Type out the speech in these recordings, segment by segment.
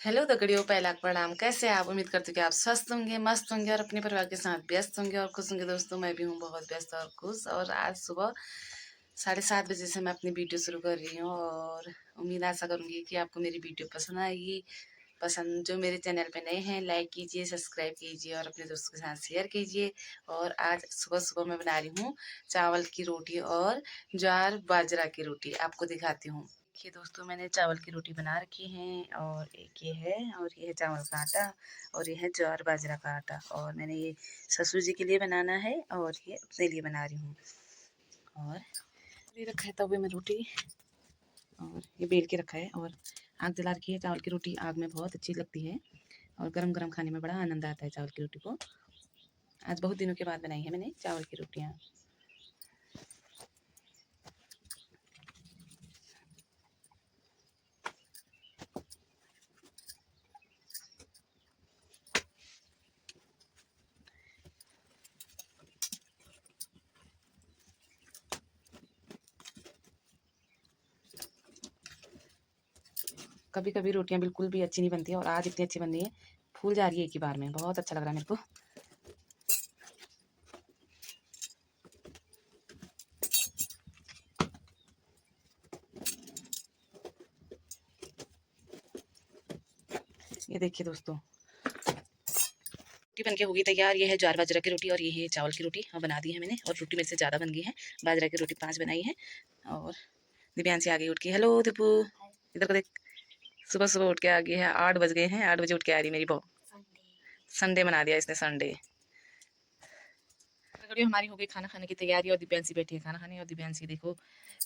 Hello दगड़ियों, पहला प्रणाम। कैसे हैं आप? उम्मीद करती हूँ कि आप स्वस्थ होंगे, मस्त होंगे और अपने परिवार के साथ व्यस्त होंगे और खुश होंगे। दोस्तों, मैं भी हूँ बहुत व्यस्त और खुश। और आज सुबह 7:30 बजे से मैं अपनी वीडियो शुरू कर रही हूँ और उम्मीद आशा करूँगी कि आपको मेरी वीडियो पसंद आएगी। पसंद जो मेरे चैनल पे नए हैं, लाइक कीजिए, सब्सक्राइब कीजिए और अपने दोस्तों के साथ शेयर कीजिए। और आज सुबह-सुबह मैं बना रही हूँ चावल की रोटी और ज्वार बाजरा की रोटी, आपको दिखाती हूँ। देखिए दोस्तों, मैंने चावल की रोटी बना रखी है और एक ये है और ये है चावल का आटा और ये है ज्वार बाजरा का आटा। और मैंने ये ससुर जी के लिए बनाना है और ये अपने लिए बना रही हूँ। और ये रखा है तवे में रोटी और ये बेल के रखा है और आग जला रखी है। चावल की रोटी आग में बहुत अच्छी लगती है और गरम गरम खाने में बड़ा आनंद आता है चावल की रोटी को। आज बहुत दिनों के बाद बनाई है मैंने चावल की रोटियाँ। कभी कभी रोटियाँ बिल्कुल भी अच्छी नहीं बनती है और आज इतनी अच्छी बन रही है, फूल जा रही है एक ही बार में। बहुत अच्छा लग रहा है मेरे को। ये देखिए दोस्तों, रोटी बन के हो गई तैयार। ये है ज्वार बाजरा की रोटी और ये है चावल की रोटी। हाँ, बना दी है मैंने और रोटी मेरे से ज़्यादा बन गई है। बाजरा की रोटी 5 बनाई है। और दिव्यांशी आ गई उठ के। हेलो दिपू, इधर को देख। सुबह सुबह उठ के आ गई है। 8 बज गए हैं। 8 बजे उठ के आ रही मेरी बहू। संडे मना दिया इसने, संडे। हमारी हो गई खाना खाने की तैयारी और दिव्यांशी बैठी है खाना खाने। और दिव्यांशी देखो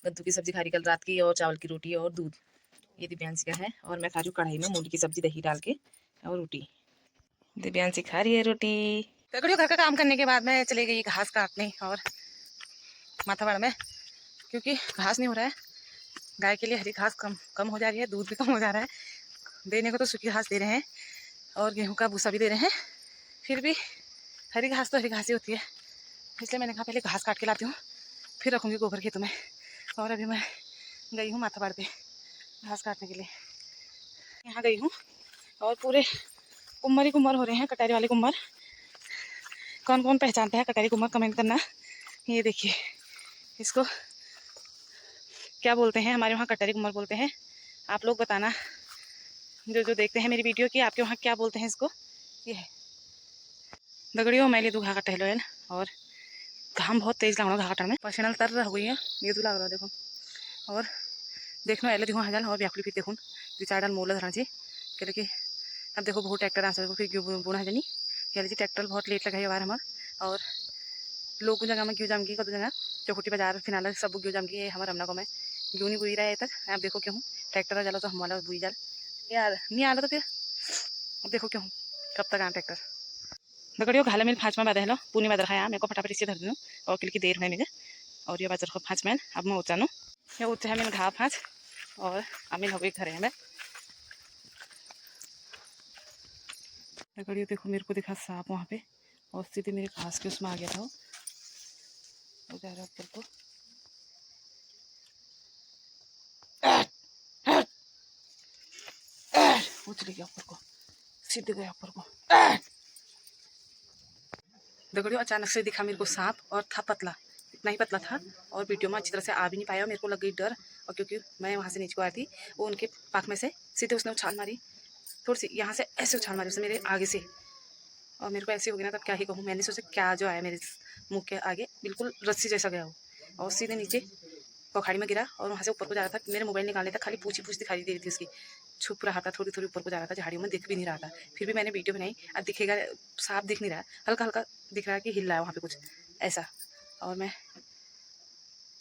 कद्दू की सब्जी खा रही कल रात की और चावल की रोटी और दूध। ये दिव्यांशी का है और मैं खा रही हूँ कढ़ाई में मूली की सब्जी दही डाल के और रोटी। दिव्यांशी खा रही है रोटी। घर का काम करने के बाद मैं चली गई घास काटने और माथावाड़ में, क्योंकि घास नहीं हो रहा है। गाय के लिए हरी घास कम कम हो जा रही है, दूध भी कम हो जा रहा है। देने को तो सूखी घास दे रहे हैं और गेहूं का भूसा भी दे रहे हैं, फिर भी हरी घास तो हरी घास ही होती है। इसलिए मैंने कहा पहले घास काट के लाती हूँ, फिर रखूँगी गोबर खेतों में। और अभी मैं गई हूँ माथावाड़ पे घास काटने के लिए। यहाँ गई हूँ और पूरे कुम्मर ही कुम्मर हो रहे हैं, कटारी वाले कुम्मर। कौन कौन पहचानता है कटारी कुम्मर, कमेंट करना। ये देखिए, इसको क्या बोलते हैं? हमारे वहाँ कटारी कुम्मर बोलते हैं। आप लोग बताना जो जो देखते हैं मेरी वीडियो की, आपके वहाँ क्या बोलते हैं इसको। ये है दगड़ियों, मैं ले दूँ घा का टहलो है ना। और घाम बहुत तेज लग रहा घाटा में, पसीना तर रह गई है। ये तो लग रहा देखो। और देखना एल दिखो हजार और व्याकुली फिर देखो दो 4 डाल मोल धरा जी कि अब देखो बहुत ट्रैक्टर आंसर को फिर क्यों बुना है जानी कह लीजिए। ट्रैक्टर बहुत लेट लगा है बार हमार। और लोग जगह में क्यों जामगी कदू जगह चौकुटी बाजार फिनाल सब क्यों जामगी हमारे हमना को मैं क्यों नहीं बुई रहा है तक। आप देखो क्यों ट्रैक्टर जाला तो हम वाला बुई जाल यार नहीं आला तो फिर अब देखो क्यों कब तक आ ट्रैक्टर। दगड़ियों घाला मेरे फाँच में बाधा हेलो पूनी बाजार खाया मेरे को फटाफट इसे धर दूँ और किल की देर है मेरे। और ये बाजार को फाँच में अब मैं ऊँचा नू ये ऊँचा है मेरे घा फाँच और अमीन हो गई घर है मैं। दगड़ियों देखो मेरे को दिखा सांप वहाँ पे और सीधे मेरे घास के उसमें आ गया था वो जा रहा ऊपर को। वो चले गया ऊपर को, सीधे गया ऊपर को। दगड़ियों अचानक से दिखा मेरे को सांप और था पतला, इतना ही पतला था और वीडियो में अच्छी तरह से आ भी नहीं पाया। मेरे को लग गई डर और क्योंकि मैं वहाँ से नीचे को आई थी, वो उनके पाख में से सीधे उसने उछाल मारी, थोड़ी सी यहाँ से ऐसे उछाल मारी उसने मेरे आगे से। और मेरे को ऐसे हो गया ना, तब क्या ही कहूँ। मैंने सोचा क्या जो आया मेरे मुँह के आगे, बिल्कुल रस्सी जैसा गया हो और सीधे नीचे पखाड़ी में गिरा और वहाँ से ऊपर को जा रहा था। मेरे मोबाइल निकालने तक खाली पूछी पूछ दिखाई दे रही थी उसकी। छुप रहा था, थोड़ी थोड़ी ऊपर को जा रहा था, झाड़ियों में दिख भी नहीं रहा था। फिर भी मैंने वीडियो बनाई। अब दिखेगा, साफ दिख नहीं रहा, हल्का हल्का दिख रहा है कि हिल रहा है वहाँ पे कुछ ऐसा। और मैं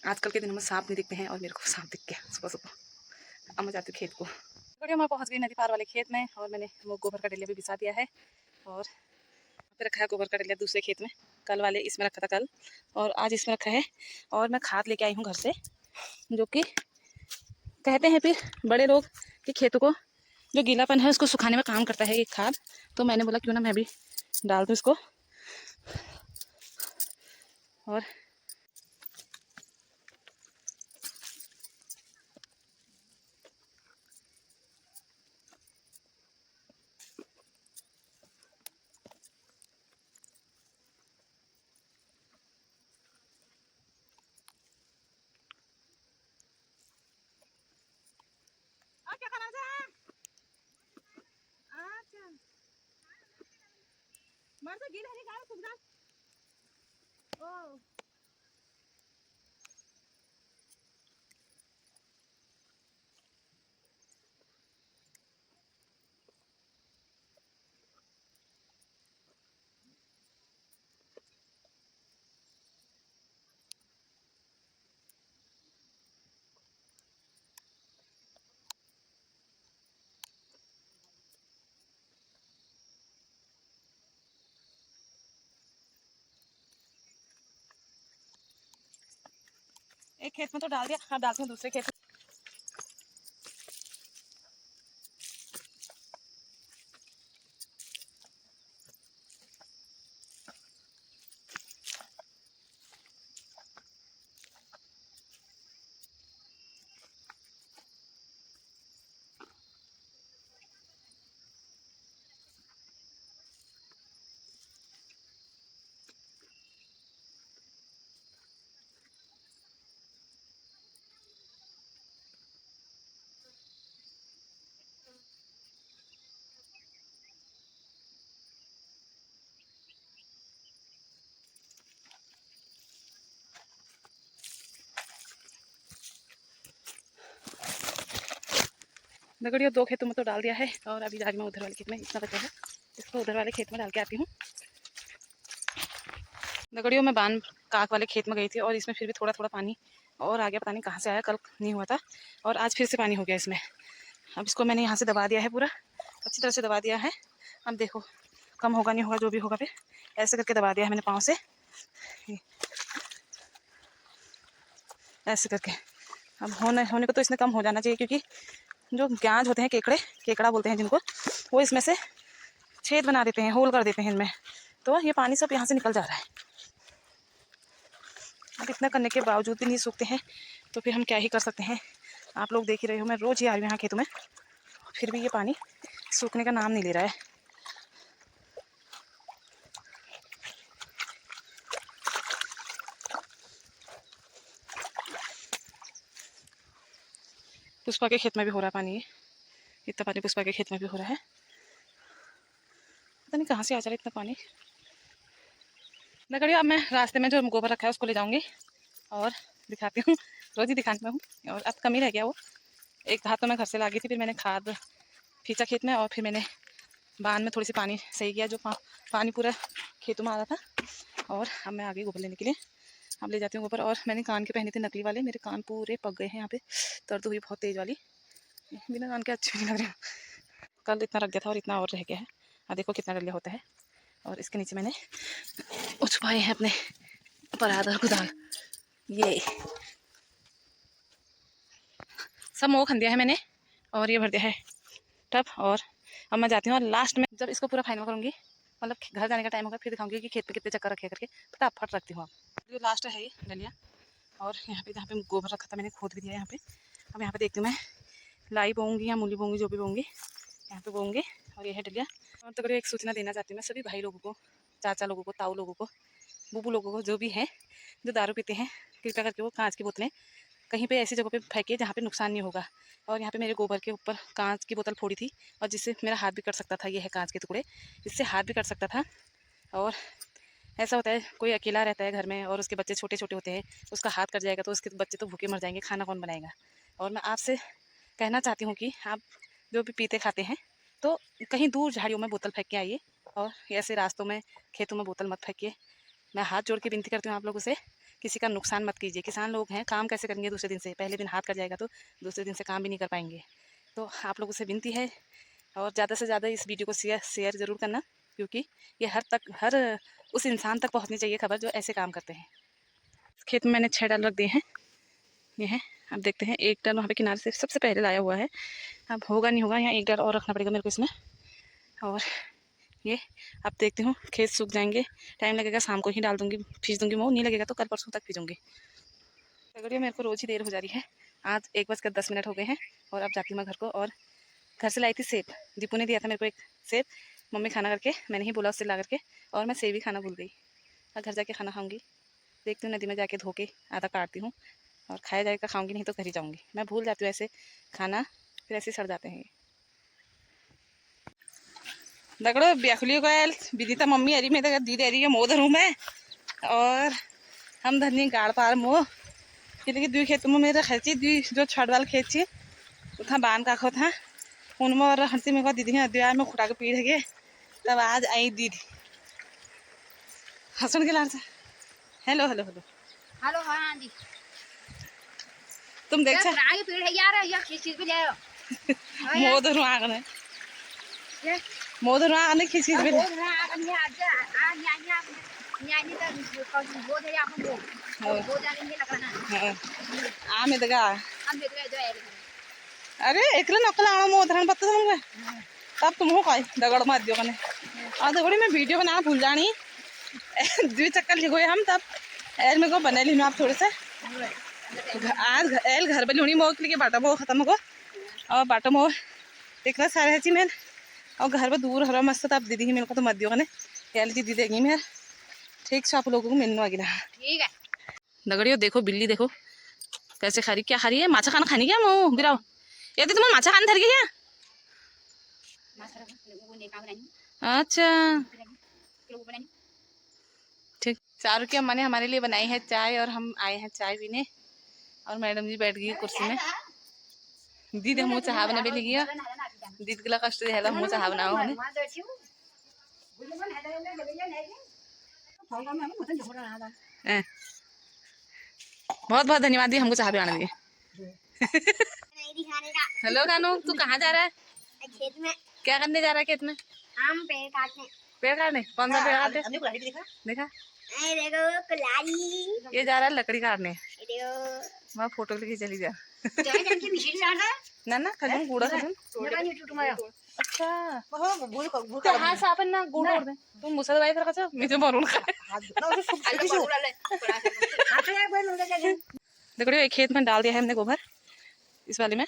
आजकल के दिनों में सांप नहीं दिखते हैं और मेरे को सांप दिख गया सुबह सुबह। अब मैं जाती हूँ खेत को। बढ़िया, मैं पहुँच गई नदी पार वाले खेत में और मैंने वो गोबर का डलिया भी बिछा दिया है और पे रखा है गोबर का डलिया दूसरे खेत में। कल वाले इसमें रखा था कल और आज इसमें रखा है। और मैं खाद लेके आई हूँ घर से, जो कि कहते हैं फिर बड़े लोग कि खेतों को जो गीलापन है उसको सुखाने में काम करता है ये खाद। तो मैंने बोला क्यों ना मैं भी डाल दूँ इसको। और क्या खाना है? अच्छा मर से गिर है गाल खुद गाल ओ एक खेत में तो डाल दिया, अब डालती हूँ दूसरे खेत में। दगड़ियों दो खेतों में तो डाल दिया है और अभी जा रही मैं उधर वाले खेत में, इतना बचा है इसको उधर वाले खेत में डाल के आती हूँ। दगड़ियों मैं बान काक वाले खेत में गई थी और इसमें फिर भी थोड़ा थोड़ा पानी और आ गया, पता नहीं कहाँ से आया, कल नहीं हुआ था और आज फिर से पानी हो गया इसमें। अब इसको मैंने यहाँ से दबा दिया है, पूरा अच्छी तरह से दबा दिया है। अब देखो कम होगा नहीं होगा जो भी होगा, फिर ऐसे करके दबा दिया है मैंने पाँव से, ऐसे करके। अब होने को तो इसमें कम हो जाना चाहिए, क्योंकि जो ग्याज होते हैं, केकड़ा बोलते हैं जिनको, वो इसमें से छेद बना देते हैं, होल कर देते हैं इनमें, तो ये पानी सब यहाँ से निकल जा रहा है। अब इतना करने के बावजूद भी नहीं सूखते हैं तो फिर हम क्या ही कर सकते हैं। आप लोग देख ही रहे हो, मैं रोज़ ही आ रही हूँ यहाँ खेतों में, फिर भी ये पानी सूखने का नाम नहीं ले रहा है। पुष्पा के खेत में भी हो रहा है पानी, ये इतना पानी पुष्पा के खेत में भी हो रहा है, पता नहीं कहाँ से आ जा रहा है इतना पानी। लकड़ियों अब मैं रास्ते में जो गोबर रखा है उसको ले जाऊँगी और दिखाती हूँ, रोज़ ही दिखाती में हूँ, और अब कमी रह गया वो। एक हाथ तो मैं घर से ला गई थी, फिर मैंने खाद खींचा खेत में और फिर मैंने बांध में थोड़ी सी पानी सही किया, जो पानी पूरा खेतों में आ रहा था। और अब मैं आ गई गोबर लेने के लिए, अब ले जाती हूँ गोबर। और मैंने कान के पहने थे नकली वाले, मेरे कान पूरे पक गए हैं, यहाँ पे दर्द हुई बहुत तेज़ वाली, बिना कान के अच्छे नहीं लग रहे। कल इतना रख दिया था और इतना और रह गया है, अब देखो कितना डलिया होता है। और इसके नीचे मैंने छुपाए हैं अपने परात कुदाल, ये सब मोह खन दिया है मैंने और ये भर दिया है टब। और अब मैं जाती हूँ और लास्ट में जब इसको पूरा फाइनल करूँगी, मतलब घर जाने का टाइम होगा, फिर दिखाऊंगी कि खेत पे कितने चक्कर रखे करके, फटाफट रखती हूँ। अब ये लास्ट है ये डलिया, और यहाँ पे जहाँ पे गोबर रखा था मैंने खोद भी दिया यहाँ पे। अब यहाँ पे देखती हूँ मैं लाई बोऊँगी या मूली बोऊँगी, जो भी बोऊँगी यहाँ पे बोऊँगी। और ये है डलिया। और तो एक सूचना देना चाहती हूँ मैं सभी भाई लोगों को, चाचा लोगों को, ताऊ लोगों को, बूबू लोगों को, जो भी हैं जो दारू पीते हैं, कृपया करके वो कांच की बोतलें कहीं पे ऐसी जगह पे फेंकिए जहाँ पे नुकसान नहीं होगा। और यहाँ पे मेरे गोबर के ऊपर कांच की बोतल फोड़ी थी और जिससे मेरा हाथ भी कट सकता था, ये है कांच के टुकड़े, इससे हाथ भी कट सकता था। और ऐसा होता है कोई अकेला रहता है घर में और उसके बच्चे छोटे छोटे होते हैं, उसका हाथ कट जाएगा तो उसके बच्चे तो भूखे मर जाएंगे, खाना कौन बनाएगा। और मैं आपसे कहना चाहती हूँ कि आप जो भी पीते खाते हैं तो कहीं दूर झाड़ियों में बोतल फेंक के आइए, और ऐसे रास्तों में खेतों में बोतल मत फेंकिए। मैं हाथ जोड़ के विनती करती हूँ आप लोगों से, किसी का नुकसान मत कीजिए। किसान लोग हैं, काम कैसे करेंगे दूसरे दिन से, पहले दिन हाथ कट जाएगा तो दूसरे दिन से काम भी नहीं कर पाएंगे। तो आप लोगों से विनती है, और ज़्यादा से ज़्यादा इस वीडियो को शेयर ज़रूर करना, क्योंकि ये हर उस इंसान तक पहुँचनी चाहिए खबर जो ऐसे काम करते हैं। खेत में मैंने 6 डाल रख दिए हैं, ये है। अब देखते हैं, एक डाल वहाँ पे किनारे से सबसे पहले लाया हुआ है, अब होगा नहीं होगा, यहाँ एक डाल और रखना पड़ेगा मेरे को इसमें। और ये अब देखती हूँ, खेत सूख जाएंगे, टाइम लगेगा, शाम को ही डाल दूँगी, खींच दूँगी, वो नहीं लगेगा तो कल परसों तक खींचूँगी। अगर मेरे को रोज़ ही देर हो जा रही है, आज 1:10 हो गए हैं और अब जाती हूँ मैं घर को। और घर से लाई थी सेब, दीपू ने दिया था मेरे को एक सेब, मम्मी खाना करके, मैंने ही बोला उससे ला करके, और मैं सेब ही खाना भूल गई। और घर जाके खाना खाऊंगी, देखती हूँ नदी में जाके धो के आधा काटती हूँ और खाया जाएगा, खाऊंगी नहीं तो घर ही जाऊँगी। मैं भूल जाती हूँ ऐसे खाना फिर ऐसे सड़ जाते हैं। दगड़ो ब्याखुली को विदिता मम्मी हरी में दी दे रही है मोह धरू में, और हम धरनी गाड़ पार मोह कि दुई खेत में मेरे खेची दुई जो छड़ वाल खेत छी उथा बान का खो था उनमें, और हंसी में को दीदी दिया में खुटा के पीढ़ गए। तब आज आई दीदी हसन के लाल से हेलो हेलो हेलो हेलो। हाँ जी, तुम देख आगे पेड़ है यार, या किस चीज पे जाओ मोह धरू आगने मोह धरू आगने किस चीज पे बोल रहा है आगे आज आज न्यानी तो कौन बोल है आप वो जाने लग रहा है। आ में दगा हम देख रहे हैं अरे एकले नकल आना मोह धरण पत्ता तुमके तब तुम हो कई दगड़ मार दियो कने और दगड़ी मैं वीडियो बनाना भूल जानी द्वि चक्कर लिखो हम तब एल में को बने ली आप थोड़े से आज एल घर पर लूनी मोह के बाटा मोह खत्म हो और बाटा मोह देखना सारे ची मैं और घर पर दूर हरा मस्त तब दीदी मेरे को तो मत दियो कने एल जी दी देगी मैं ठीक से आप लोगों को मिलने वाली ना। ठीक है दगड़ियों देखो बिल्ली देखो कैसे खा रही, क्या खा रही है? माछा खाना खानी क्या मुँह गिराओ ये तो तुम्हारा माछा खाना धर गया। अच्छा ठीक 4 रुपये अम्मा ने हमारे लिए बनाई है चाय और हम आए हैं चाय पीने और मैडम जी बैठ गई कुर्सी में। दीदी मुँह चाह बना भी गया दीदी के कष्ट है मुँह चाह बनाओ हमें बहुत बहुत धन्यवाद दी हमको चाह भी आने दिए। हेलो कानू तू कहाँ जा रहा है? खेत में। क्या करने जा रहा है खेत में? हम पेड़ काटने। पेड़ काटने? कौन सा पेड़ काटने? देखा देखो कुल्हाड़ी। ये जा रहा है लकड़ी काटने। देखो मैं फोटो लेके चली जा ना ना खजूर कूड़ा खजूर अच्छा तो हाँ सापन ना गुड़ और दे तुम मुसल भाई कर कसा मैं तो मारून खा देखो एक खेत में डाल दिया है हमने गोबर इस वाले में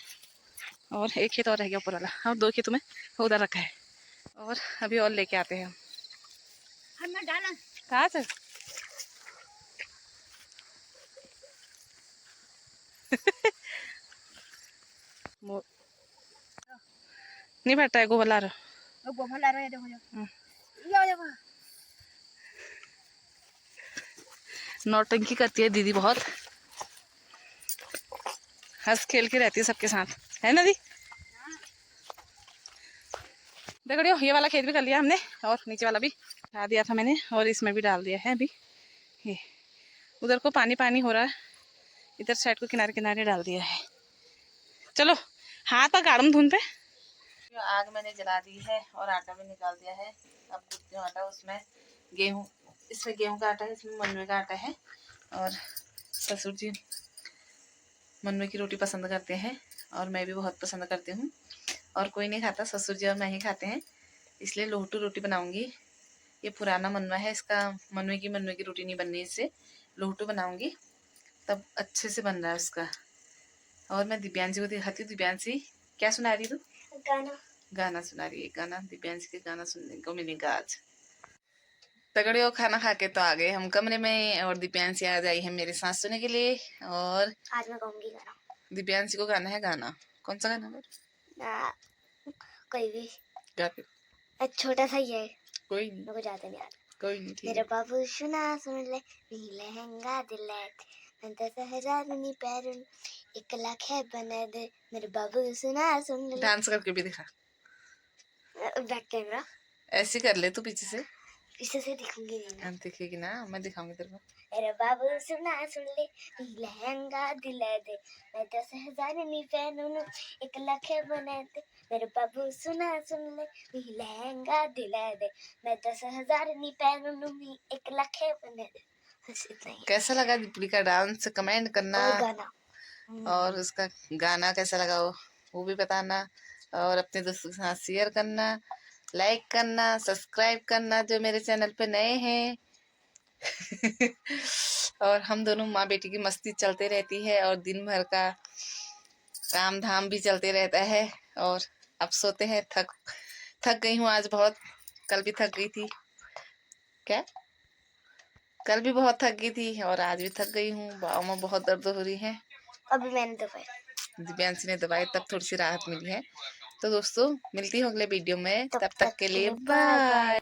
और एक खेत और रह गया ऊपर वाला और 2 खेतों में उधर रखा है और अभी और लेके आते हैं हम डाला कहाँ से नहीं बैठता है गोबर ला रहा गोबर ला रहे हैं। देखो नौटंकी करती है दीदी बहुत हंस खेल के रहती है सबके साथ है ना दी। देखो ये वाला खेत भी कर लिया हमने और नीचे वाला भी डाल दिया था मैंने और इसमें भी डाल दिया है अभी ये उधर को पानी पानी हो रहा है इधर साइड को किनारे किनारे डाल दिया है। चलो हाथ पर गाड़म धुन पे आग मैंने जला दी है और आटा भी निकाल दिया है। अब गूंथती हूँ आटा उसमें गेहूँ इसमें गेहूँ का आटा है इसमें मनवे का आटा है और ससुर जी मनवे की रोटी पसंद करते हैं और मैं भी बहुत पसंद करती हूँ और कोई नहीं खाता ससुर जी और मैं ही खाते हैं इसलिए लोहटू रोटी बनाऊंगी। ये पुराना मनवा है इसका मनवे की रोटी नहीं बननी इससे लोहटू बनाऊंगी तब अच्छे से बन रहा है उसका। और मैं दिव्यांशी को दिखाती हूँ। दिव्यांशी क्या सुना रही तू? गाना सुना रही है। गाना दिव्यांशी के गाना सुनने को मिलेगा आज। तगड़े और खाना खा के तो आ गए हम कमरे में और दिव्यांशी आ जाई है मेरे साथ सुनने के लिए और आज मैं गाऊंगी गाना। दिव्यांशी को गाना है गाना कौन सा गाना? कोई भी गा फिर छोटा सा ही है कोई नहीं मेरे को ज्यादा नहीं आता। कोई नहीं ठीक मेरे बाबू सुना सुन ले लहंगा दिले मैं 10,000 नहीं पैरून 1 लाख है बना दे मेरे बाबू सुना सुन ले। डांस करके भी दिखा बैक कैमरा ऐसे कर ले तू पीछे से से दिखूंगी नहीं दिखेगी ना मैं दिखाऊंगी तेरे को। मेरे बाबू सुना सुन ले लहंगा दिला दे मैं 10,000 नहीं पहनूं 1 लाख बना दे मेरे बाबू सुना सुन ले लहंगा दिला दे मैं 10,000 नहीं पहनूं 1 लाख बना दे। बस इतना ही। कैसा लगा दीपली का डांस कमेंट करना और गाना और उसका गाना कैसा लगा वो भी बताना और अपने दोस्तों के साथ शेयर करना लाइक करना सब्सक्राइब करना जो मेरे चैनल पे नए हैं और हम दोनों माँ बेटी की मस्ती चलते रहती है और दिन भर का काम धाम भी चलते रहता है और अब सोते हैं। थक गई हूँ आज बहुत कल भी थक गई थी क्या कल भी बहुत थक गई थी और आज भी थक गई हूँ। बाहों में बहुत दर्द हो रही है। अभी मैंने दबाया दिव्यांशी ने दवाई तब थोड़ी सी राहत मिली है। तो दोस्तों मिलती हूँ अगले वीडियो में, तब तब तक तक के के लिए लिए बाय बाय। बाय।